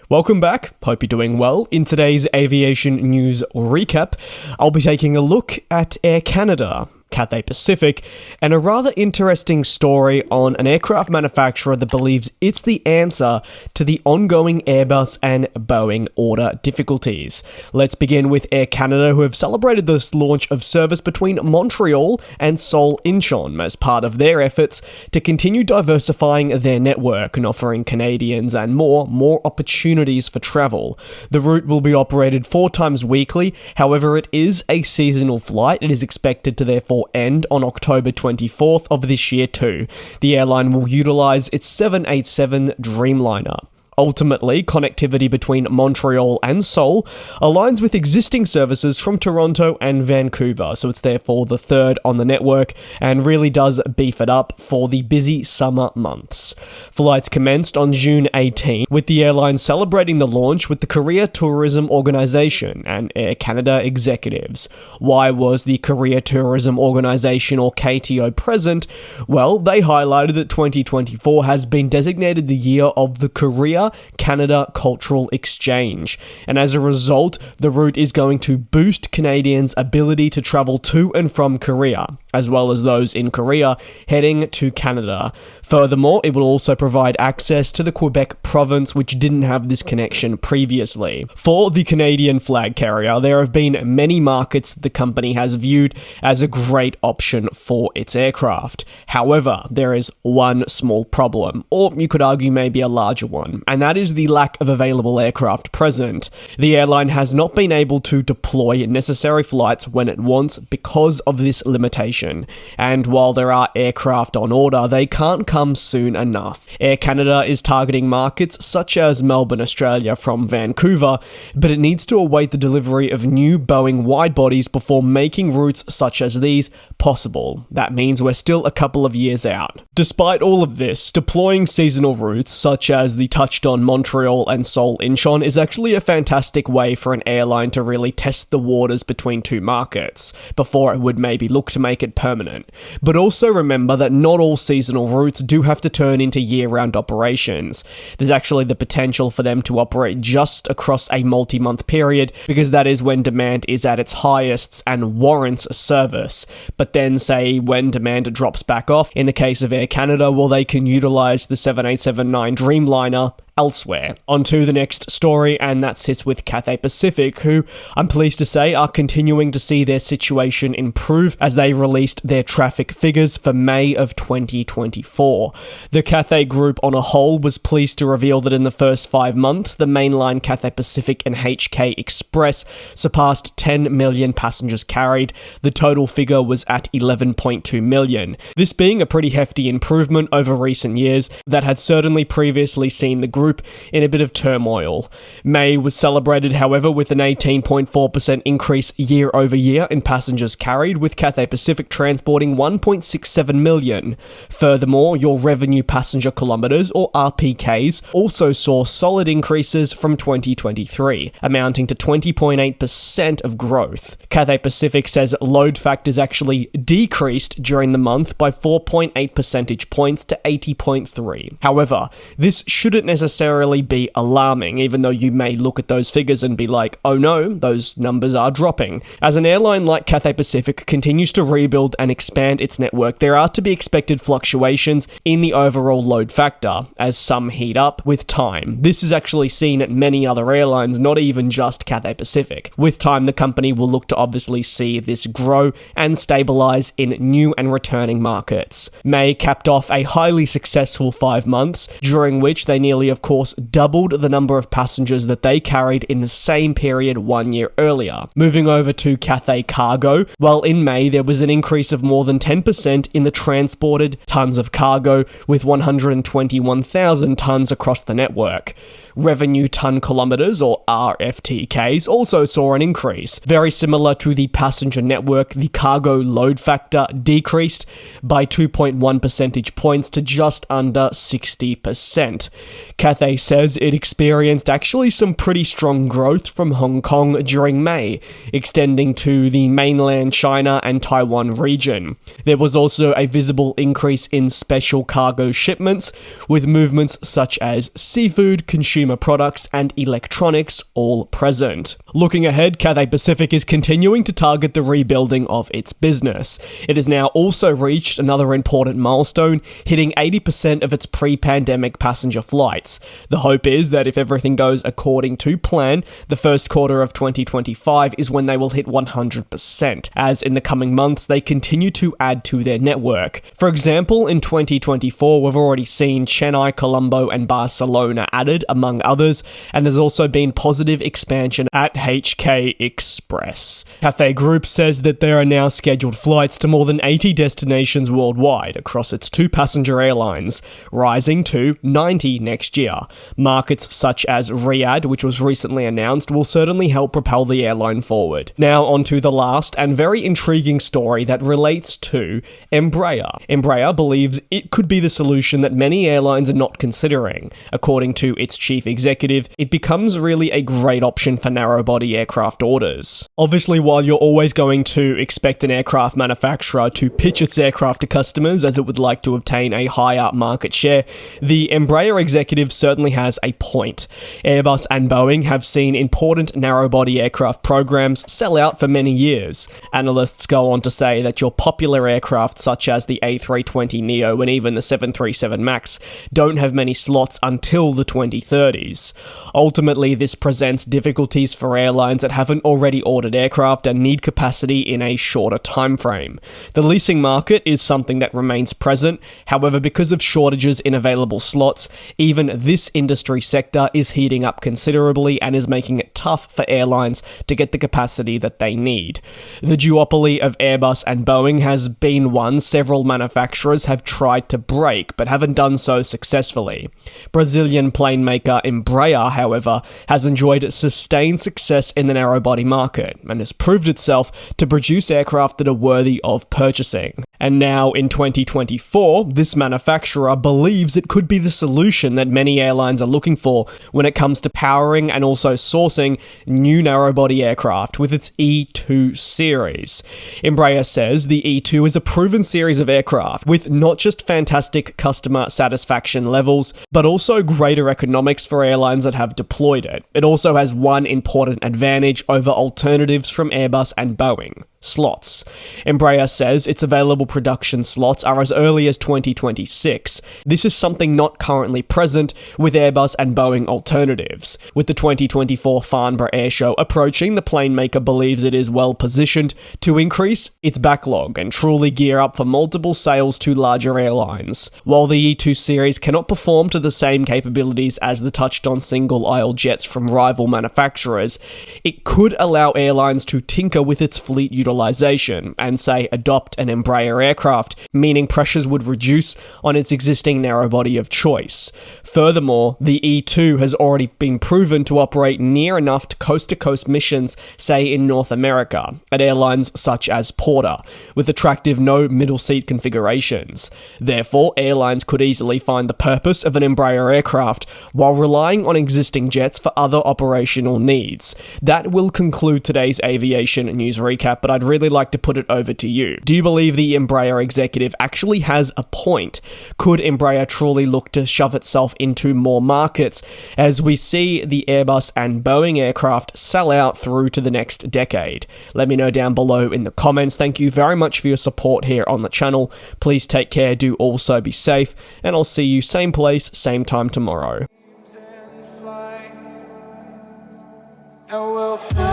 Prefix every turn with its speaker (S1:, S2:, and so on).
S1: Welcome back, hope you're doing well. In today's aviation news recap, I'll be taking a look at Air Canada, Cathay Pacific, and a rather interesting story on an aircraft manufacturer that believes it's the answer to the ongoing Airbus and Boeing order difficulties. Let's begin with Air Canada, who have celebrated this launch of service between Montreal and Seoul Incheon as part of their efforts to continue diversifying their network and offering Canadians and more opportunities for travel. The route will be operated 4 times weekly, however it is a seasonal flight. It is expected to therefore end on October 24th of this year too. The airline will utilise its 787 Dreamliner. Ultimately, connectivity between Montreal and Seoul aligns with existing services from Toronto and Vancouver, so it's therefore the third on the network and really does beef it up for the busy summer months. Flights commenced on June 18, with the airline celebrating the launch with the Korea Tourism Organisation and Air Canada executives. Why was the Korea Tourism Organisation, or KTO, present? Well, they highlighted that 2024 has been designated the year of the Korea-Canada Cultural Exchange, and as a result, the route is going to boost Canadians' ability to travel to and from Korea, as well as those in Korea heading to Canada. Furthermore, it will also provide access to the Quebec province, which didn't have this connection previously. For the Canadian flag carrier, there have been many markets that the company has viewed as a great option for its aircraft. However, there is one small problem, or you could argue maybe a larger one, and that is the lack of available aircraft present. The airline has not been able to deploy necessary flights when it wants because of this limitation, and while there are aircraft on order, they can't come soon enough. Air Canada is targeting markets such as Melbourne, Australia from Vancouver, but it needs to await the delivery of new Boeing widebodies before making routes such as these possible. That means we're still a couple of years out. Despite all of this, deploying seasonal routes such as the touched on Montreal and Seoul Incheon is actually a fantastic way for an airline to really test the waters between two markets before it would maybe look to make it permanent. But also remember that not all seasonal routes do have to turn into year-round operations. There's actually the potential for them to operate just across a multi-month period, because that is when demand is at its highest and warrants a service. But then say when demand drops back off, in the case of Air Canada, well, they can utilize the 787-9 Dreamliner elsewhere. On to the next story, and that sits with Cathay Pacific, who I'm pleased to say are continuing to see their situation improve as they released their traffic figures for May of 2024. The Cathay Group on a whole was pleased to reveal that in the first 5 months, the mainline Cathay Pacific and HK Express surpassed 10 million passengers carried. The total figure was at 11.2 million. This being a pretty hefty improvement over recent years that had certainly previously seen the group in a bit of turmoil. May was celebrated, however, with an 18.4% increase year over year in passengers carried, with Cathay Pacific transporting 1.67 million. Furthermore, your revenue passenger kilometres, or RPKs, also saw solid increases from 2023, amounting to 20.8% of growth. Cathay Pacific says load factors actually decreased during the month by 4.8 percentage points to 80.3. However, this shouldn't necessarily be alarming, even though you may look at those figures and be like, oh no, those numbers are dropping. As an airline like Cathay Pacific continues to rebuild and expand its network, there are to be expected fluctuations in the overall load factor, as some heat up with time. This is actually seen at many other airlines, not even just Cathay Pacific. With time, the company will look to obviously see this grow and stabilize in new and returning markets. May capped off a highly successful 5 months, during which they nearly, of course, doubled the number of passengers that they carried in the same period 1 year earlier. Moving over to Cathay Cargo, well, in May there was an increase of more than 10% in the transported tons of cargo, with 121,000 tons across the network. Revenue ton kilometres, or RFTKs, also saw an increase. Very similar to the passenger network, the cargo load factor decreased by 2.1 percentage points to just under 60%. Cathay says it experienced actually some pretty strong growth from Hong Kong during May, extending to the mainland China and Taiwan region. There was also a visible increase in special cargo shipments, with movements such as seafood, consumer consumer products and electronics all present. Looking ahead, Cathay Pacific is continuing to target the rebuilding of its business. It has now also reached another important milestone, hitting 80% of its pre-pandemic passenger flights. The hope is that if everything goes according to plan, the first quarter of 2025 is when they will hit 100%, as in the coming months they continue to add to their network. For example, in 2024 we've already seen Chennai, Colombo and Barcelona added, among others, and there's also been positive expansion at HK Express. Cathay Group says that there are now scheduled flights to more than 80 destinations worldwide across its two passenger airlines, rising to 90 next year. Markets such as Riyadh, which was recently announced, will certainly help propel the airline forward. Now onto the last and very intriguing story that relates to Embraer. Embraer believes it could be the solution that many airlines are not considering. According to its chief executive, it becomes really a great option for narrow-body aircraft orders. Obviously, while you're always going to expect an aircraft manufacturer to pitch its aircraft to customers as it would like to obtain a higher market share, the Embraer executive certainly has a point. Airbus and Boeing have seen important narrow-body aircraft programs sell out for many years. Analysts go on to say that your popular aircraft such as the A320neo and even the 737 MAX don't have many slots until the 2030s. Ultimately, this presents difficulties for airlines that haven't already ordered aircraft and need capacity in a shorter time frame. The leasing market is something that remains present, however, because of shortages in available slots, even this industry sector is heating up considerably and is making it tough for airlines to get the capacity that they need. The duopoly of Airbus and Boeing has been one several manufacturers have tried to break, but haven't done so successfully. Brazilian plane maker Embraer, however, has enjoyed sustained success in the narrow-body market and has proved itself to produce aircraft that are worthy of purchasing. And now in 2024, this manufacturer believes it could be the solution that many airlines are looking for when it comes to powering and also sourcing new narrow-body aircraft with its E2 series. Embraer says the E2 is a proven series of aircraft with not just fantastic customer satisfaction levels, but also greater economics for airlines that have deployed it. It also has one important advantage over alternatives from Airbus and Boeing: slots. Embraer says its available production slots are as early as 2026. This is something not currently present with Airbus and Boeing alternatives. With the 2024 Farnborough Airshow approaching, the plane maker believes it is well positioned to increase its backlog and truly gear up for multiple sales to larger airlines. While the E2 series cannot perform to the same capabilities as the touched-on single-aisle jets from rival manufacturers, it could allow airlines to tinker with its fleet utilization and, say, adopt an Embraer aircraft, meaning pressures would reduce on its existing narrow-body of choice. Furthermore, the E2 has already been proven to operate near enough to coast-to-coast missions, say in North America, at airlines such as Porter, with attractive no-middle-seat configurations. Therefore, airlines could easily find the purpose of an Embraer aircraft while relying on existing jets for other operational needs. That will conclude today's aviation news recap, but I'd really like to put it over to you. Do you believe the Embraer executive actually has a point? Could Embraer truly look to shove itself into more markets as we see the Airbus and Boeing aircraft sell out through to the next decade? Let me know down below in the comments. Thank you very much for your support here on the channel. Please take care, do also be safe, and I'll see you same place, same time tomorrow.
S2: And we'll fly.